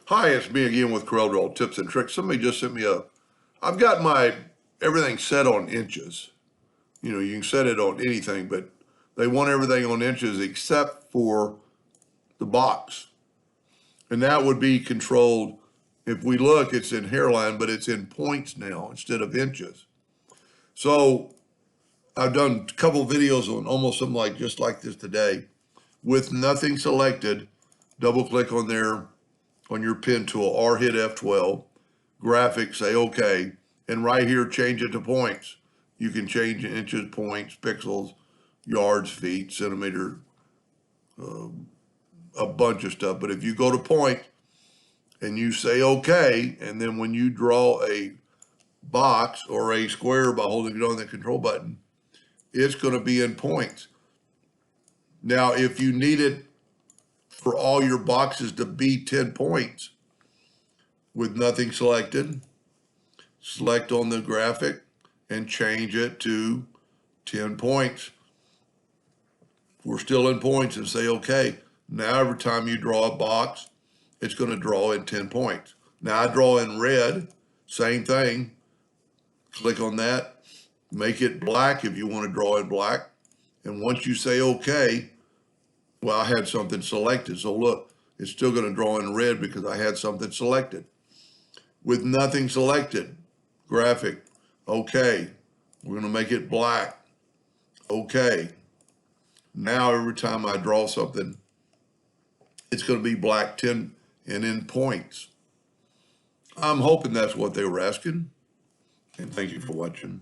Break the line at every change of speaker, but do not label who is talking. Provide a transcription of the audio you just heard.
Hi, it's me again with Corel tips and tricks. Somebody just sent me I've got my everything set on inches. You know, you can set it on anything, but they want everything on inches except for the box. And that would be controlled. If we look, it's in hairline, but it's in points now instead of inches. So I've done a couple videos on almost something like just like this today with nothing selected. Double click on there on your pen tool or hit F12, graphics, say okay, and right here change it to points. You can change inches, points, pixels, yards, feet, centimeter, a bunch of stuff. But if you go to point and you say okay, and then when you draw a box or a square by holding it on the control button, it's going to be in points. Now, if you need it for all your boxes to be 10 points with nothing selected, select on the graphic and change it to 10 points. We're still in points and say, okay, now every time you draw a box, it's going to draw in 10 points. Now I draw in red, same thing. Click on that, make it black if you want to draw in black. And once you say okay, well, I had something selected. So look, it's still going to draw in red because I had something selected. With nothing selected, graphic, okay. We're going to make it black. Okay. Now every time I draw something, it's going to be black 10 and in points. I'm hoping that's what they were asking. And thank you for watching.